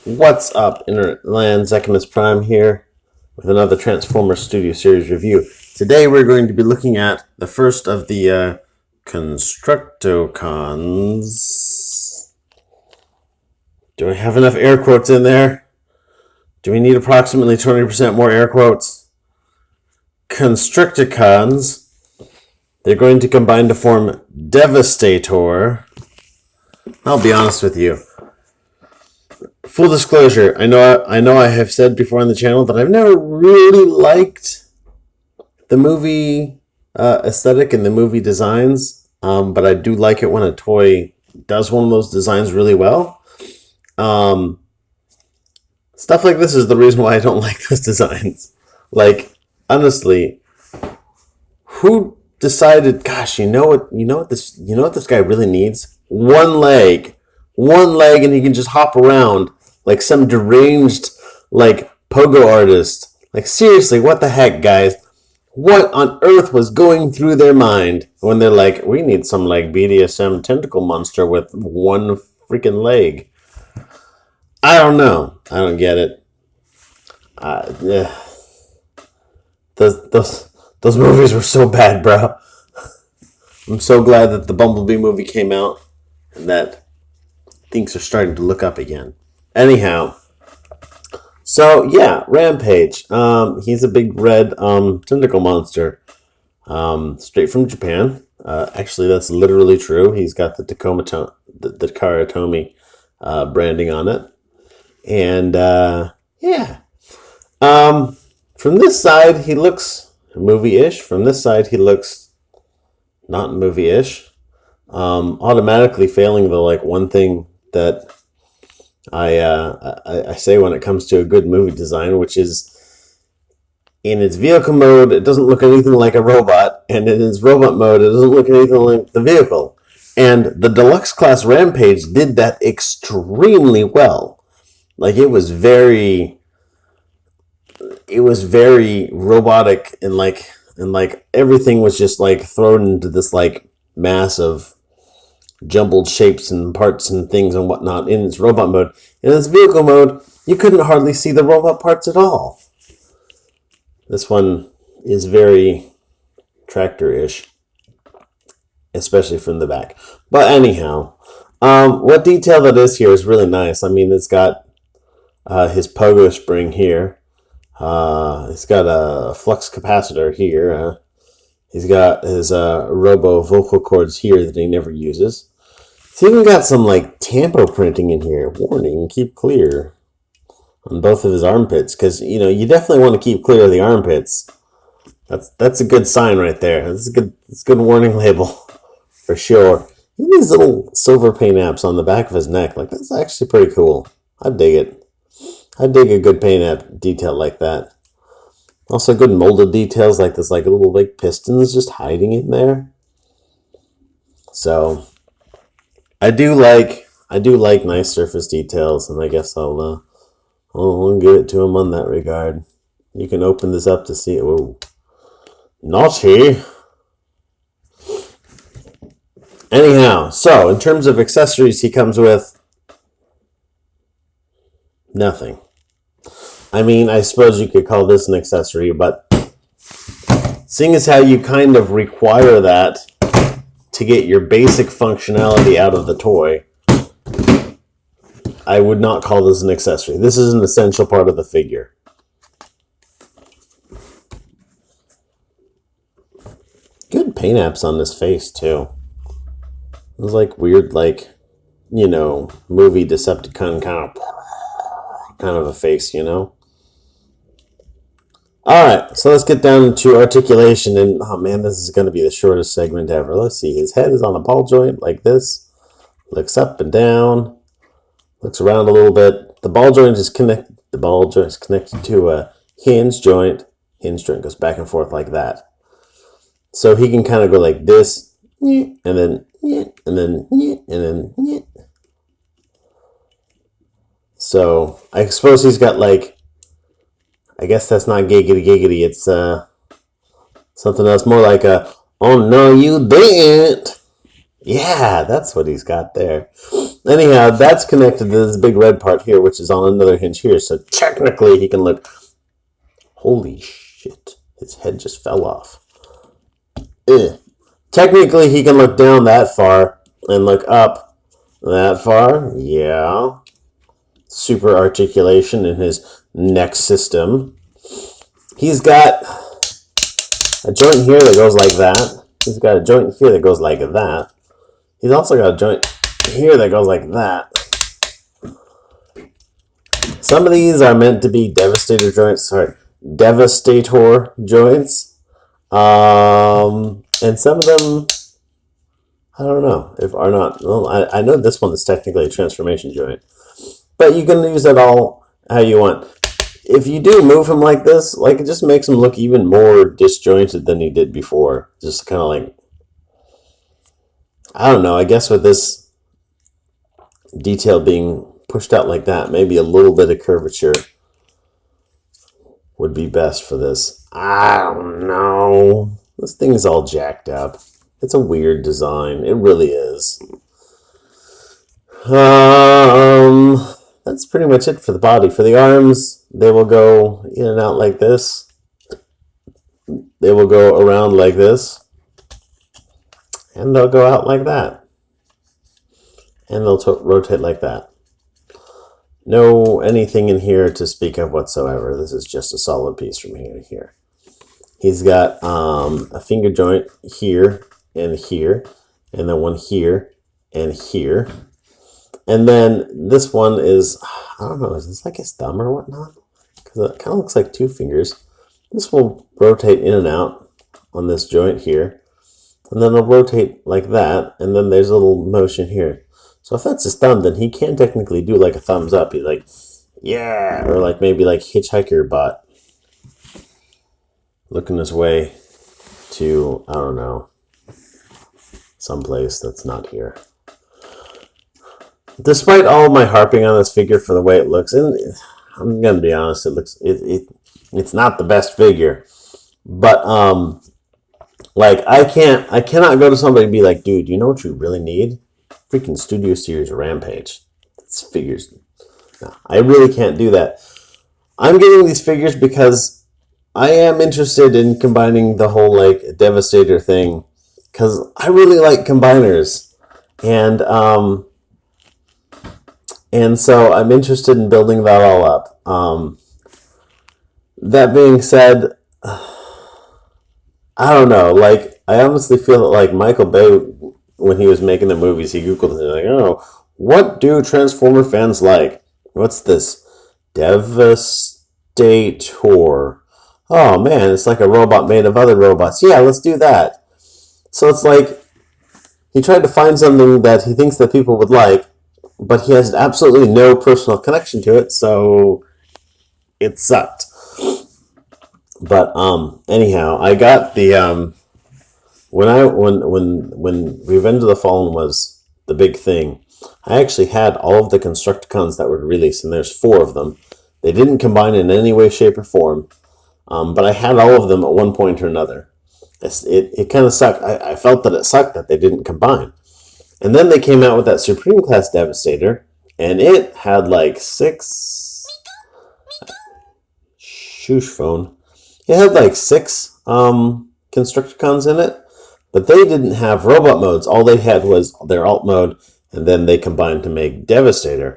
What's up, Internet Land? Zekimus Prime here with another Transformers Studio Series review. Today we're going to be looking at the first of the Constructicons. Do I have enough air quotes in there? Do we need approximately 20% more air quotes? Constructicons. They're going to combine to form Devastator. I'll be honest with you. Full disclosure, I know I have said before on the channel that I've never really liked the movie aesthetic and the movie designs, but I do like it when a toy does one of those designs really well. Stuff like this is the reason why I don't like those designs. Like, honestly, who decided, gosh, you know what this guy really needs? One leg, and he can just hop around like some deranged, like, Pogo artist. Like, seriously, what the heck, guys? What on earth was going through their mind when they're like, we need some, like, BDSM tentacle monster with one freaking leg? I don't know. I don't get it. Those movies were so bad, bro. I'm so glad that the Bumblebee movie came out and that things are starting to look up again. Anyhow, so yeah, Rampage. He's a big red tentacle monster, straight from Japan. Actually, that's literally true. He's got the Takara Tomy branding on it, and yeah. From this side, he looks movie-ish. From this side, he looks not movie-ish. Automatically failing the one thing that I say when it comes to a good movie design, which is in its vehicle mode, it doesn't look anything like a robot, and in its robot mode, it doesn't look anything like the vehicle. And the Deluxe Class Rampage did that extremely well. Like, it was very robotic, and everything was just thrown into this mass of jumbled shapes and parts and things and whatnot in its robot mode. In its vehicle mode, you couldn't hardly see the robot parts at all. This one is very tractor-ish, especially from the back. But anyhow, what detail that is here is really nice. I mean, it's got his pogo spring here. It's got a flux capacitor here. He's got his robo vocal cords here that he never uses. He's even got some tampo printing in here. Warning, keep clear on both of his armpits, because you definitely want to keep clear of the armpits. That's a good sign right there. It's a good warning label for sure. These little silver paint apps on the back of his neck, that's actually pretty cool. I dig it. I dig a good paint app detail like that. Also good molded details like this, little pistons just hiding in there. So I do like nice surface details, and I guess I'll give it to him on that regard. You can open this up to see it. Whoa. Naughty. Anyhow, so in terms of accessories, he comes with nothing. I mean, I suppose you could call this an accessory, but seeing as how you kind of require that to get your basic functionality out of the toy, I would not call this an accessory. This is an essential part of the figure. Good paint apps on this face, too. It was weird, movie Decepticon kind of a face, Alright, so let's get down to articulation, and oh man, this is going to be the shortest segment ever. Let's see, his head is on a ball joint like this, looks up and down, looks around a little bit. The ball joint is connected to a hinge joint. Hinge joint goes back and forth like that. So he can kind of go like this, and then, and then, and then. So I suppose he's got I guess that's not giggity, it's something else, more like a, oh no you didn't Yeah, that's what he's got there. Anyhow, that's connected to this big red part here, which is on another hinge here. So technically he can look... Holy shit. His head just fell off. Ugh. Technically he can look down that far and look up that far. Yeah. Super articulation in his neck system. He's got a joint here that goes like that. He's got a joint here that goes like that. He's also got a joint here that goes like that. Some of these are meant to be Devastator joints. Devastator joints. And some of them, I don't know if are not. Well, I know this one is technically a transformation joint. But you can use that all how you want. If you do move him like this, like it just makes him look even more disjointed than he did before. Just kind of like, I don't know, I guess with this detail being pushed out like that, maybe a little bit of curvature would be best for this. I don't know. This thing's all jacked up. It's a weird design. It really is. That's pretty much it for the body. For the arms, they will go in and out like this. They will go around like this. And they'll go out like that. And they'll rotate like that. No anything in here to speak of whatsoever. This is just a solid piece from here to here. He's got a finger joint here and here. And then one here and here. And then this one is, I don't know, is this like his thumb or whatnot? Because it kind of looks like two fingers. This will rotate in and out on this joint here. And then it'll rotate like that. And then there's a little motion here. So if that's his thumb, then he can technically do like a thumbs up. He's like, yeah. Or like maybe like hitchhiker bot. Looking his way to, I don't know, someplace that's not here. Despite all of my harping on this figure for the way it looks, and I'm gonna be honest, it's not the best figure, but like I cannot go to somebody and be like, dude, you know what you really need? Freaking Studio Series Rampage. It's figures. No, I really can't do that. I'm getting these figures because I am interested in combining the whole like Devastator thing, because I really like combiners, and so I'm interested in building that all up. That being said, I don't know. Like, I honestly feel that like Michael Bay, when he was making the movies, he Googled it, like, oh, what do Transformer fans like? What's this? Devastator. Oh man, it's like a robot made of other robots. Yeah, let's do that. So it's like he tried to find something that he thinks that people would like, but he has absolutely no personal connection to it, so it sucked. But anyhow, I got the when Revenge of the Fallen was the big thing, I actually had all of the Constructicons that were released, and there's 4 of them. They didn't combine in any way, shape, or form, but I had all of them at one point or another. It kind of sucked. I felt that it sucked that they didn't combine. And then they came out with that Supreme Class Devastator, and it had like 6... Shoosh phone. It had like 6 Constructicons in it, but they didn't have robot modes. All they had was their alt mode, and then they combined to make Devastator.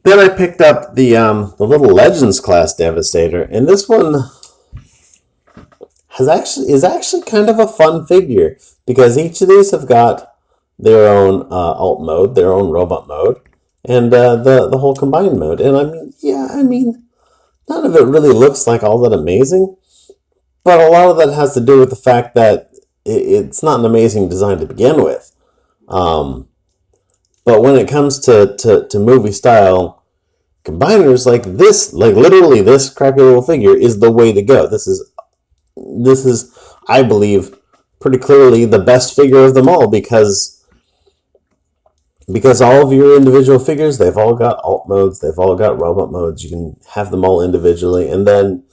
Then I picked up the little Legends Class Devastator, and this one is actually kind of a fun figure, because each of these have got their own alt mode, their own robot mode, and the whole combined mode. And I mean, none of it really looks like all that amazing, but a lot of that has to do with the fact that it's not an amazing design to begin with. But when it comes to movie style combiners, like this, like literally this crappy little figure is the way to go. This is, I believe, pretty clearly the best figure of them all, because all of your individual figures, they've all got alt modes, they've all got robot modes. You can have them all individually, and then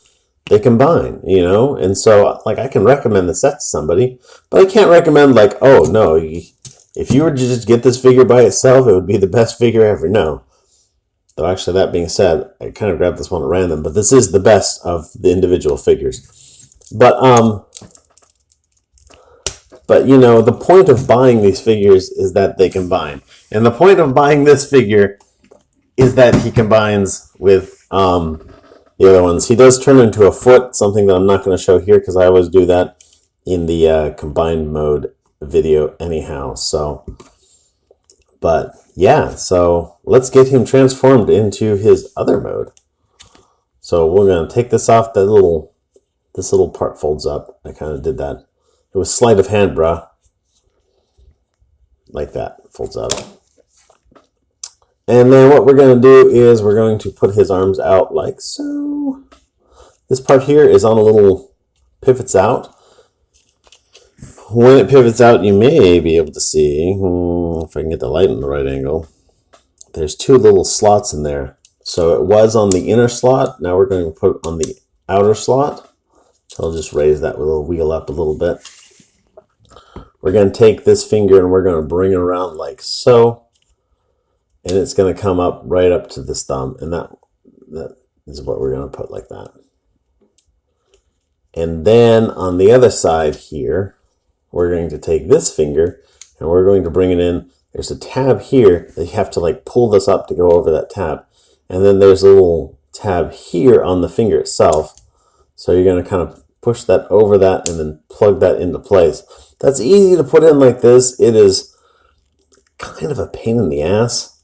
they combine, you know? And so, like, I can recommend the set to somebody, but I can't recommend, like, oh, no, if you were to just get this figure by itself, it would be the best figure ever. No. Though, actually, that being said, I kind of grabbed this one at random, but this is the best of the individual figures. But, you know, the point of buying these figures is that they combine. And the point of buying this figure is that he combines with the other ones. He does turn into a foot, something that I'm not going to show here because I always do that in the combined mode video anyhow. So, but yeah, so let's get him transformed into his other mode. So we're going to take this off. This little part folds up. I kind of did that. It was sleight of hand, bruh. Like that. Folds up. And then what we're going to do is we're going to put his arms out like so. This part here is on a little pivots out. When it pivots out, you may be able to see, if I can get the light in the right angle, there's two little slots in there. So it was on the inner slot. Now we're going to put it on the outer slot. So I'll just raise that little wheel up a little bit. We're going to take this finger and we're going to bring it around like so. And it's going to come up right up to this thumb. And that is what we're going to put like that. And then on the other side here, we're going to take this finger and we're going to bring it in. There's a tab here that you have to like pull this up to go over that tab. And then there's a little tab here on the finger itself. So you're going to kind of push that over that and then plug that into place. That's easy to put in like this. It is kind of a pain in the ass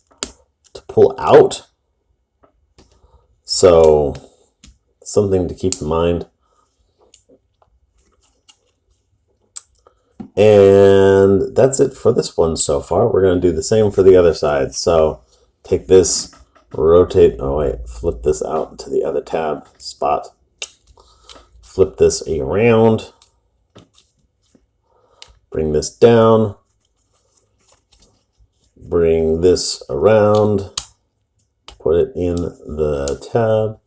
to pull out. So something to keep in mind. And that's it for this one so far. We're going to do the same for the other side. So take this, rotate, flip this out to the other tab spot. Flip this around. Bring this down. Bring this around. Put it in the tab.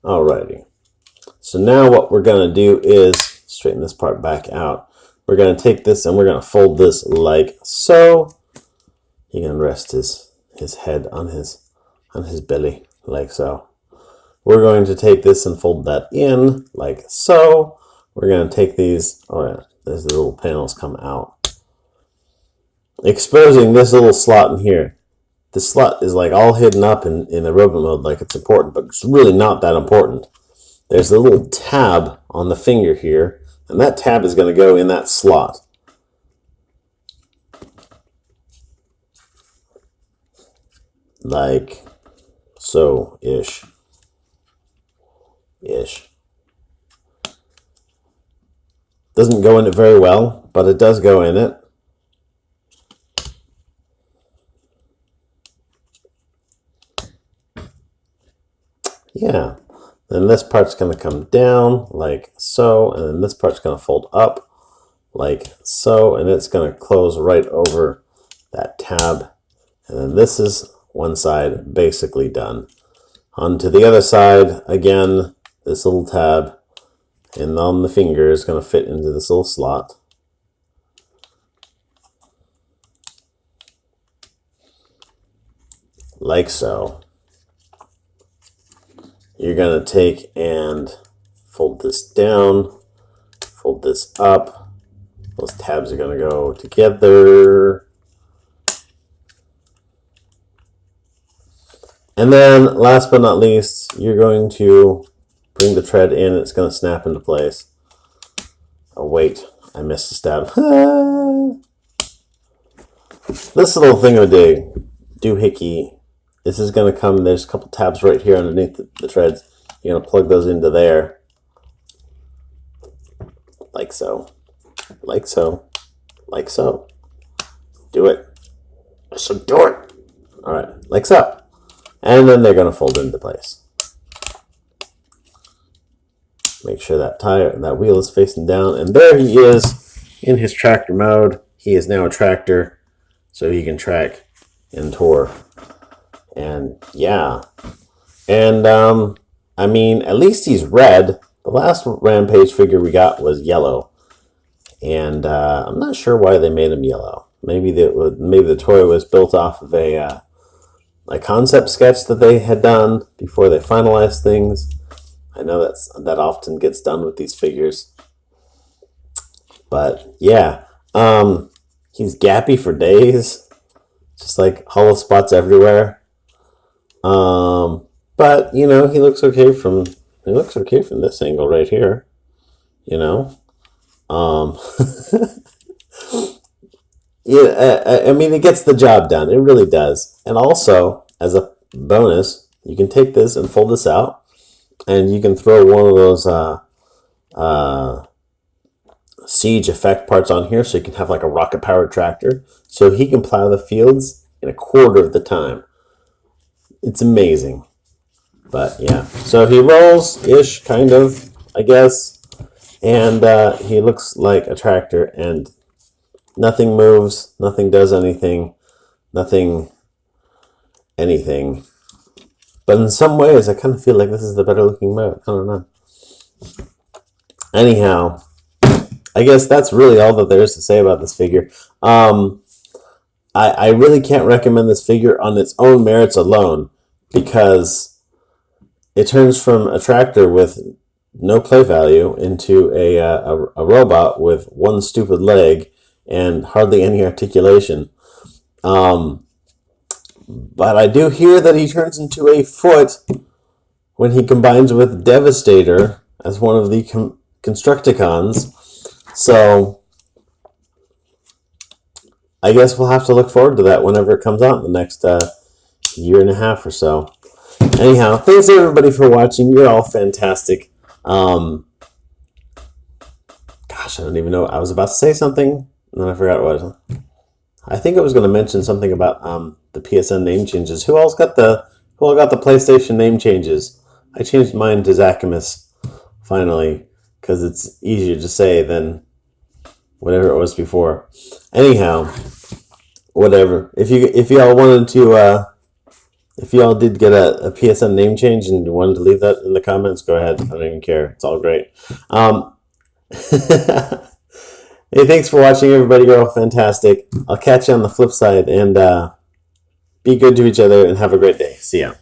Alrighty. So now what we're going to do is straighten this part back out. We're going to take this and we're going to fold this like so. He can rest his head on his belly like so. We're going to take this and fold that in like so. We're going to take these, there's the little panels come out, exposing this little slot in here. This slot is like all hidden up in the robot mode like it's important, but it's really not that important. There's a little tab on the finger here, and that tab is going to go in that slot. Like so-ish. Doesn't go in it very well, but it does go in it. Yeah. Then this part's going to come down like so, and then this part's going to fold up like so, and it's going to close right over that tab. And then this is one side basically done. On to the other side, again, this little tab, and on the finger is going to fit into this little slot. Like so. You're going to take and fold this down, fold this up. Those tabs are going to go together. And then, last but not least, you're going to bring the tread in. It's going to snap into place. Oh, wait. I missed a step. This little thing of a doohickey. This is going to come, there's a couple tabs right here underneath the treads. You're going to plug those into there. Like so. Like so. Like so. Do it. So do it. Alright, like so. And then they're going to fold into place. Make sure that wheel is facing down. And there he is in his tractor mode. He is now a tractor, so he can track and tour. And yeah. And I mean, at least he's red. the last Rampage figure we got was yellow, and I'm not sure why they made him yellow. Maybe the toy was built off of a concept sketch that they had done before they finalized things. I know that often gets done with these figures. But yeah, he's gappy for days, just like hollow spots everywhere. But you know, he looks okay from this angle right here. You know, yeah, I mean, it gets the job done. It really does. And also, as a bonus, you can take this and fold this out, and you can throw one of those siege effect parts on here, so you can have like a rocket powered tractor, so he can plow the fields in a quarter of the time. It's amazing. But yeah, so he rolls ish, kind of, I guess, and he looks like a tractor, and nothing moves, nothing does anything, anything. But in some ways, I kind of feel like this is the better looking mode. I don't know. Anyhow, I guess that's really all that there is to say about this figure. I really can't recommend this figure on its own merits alone, because it turns from a tractor with no play value into a robot with one stupid leg and hardly any articulation. But I do hear that he turns into a foot when he combines with Devastator as one of the Constructicons. So I guess we'll have to look forward to that whenever it comes out in the next year and a half or so. Anyhow, thanks everybody for watching. You're all fantastic. Gosh, I don't even know. I was about to say something, and then I forgot what it was. I think I was going to mention something about the PSN name changes. Who all got the PlayStation name changes? I changed mine to Zachamus finally, because it's easier to say than whatever it was before. Anyhow, whatever. If y'all wanted to, if y'all did get a PSN name change and wanted to leave that in the comments, go ahead. I don't even care. It's all great. Hey, thanks for watching, everybody. You're all fantastic. I'll catch you on the flip side, and be good to each other and have a great day. See ya.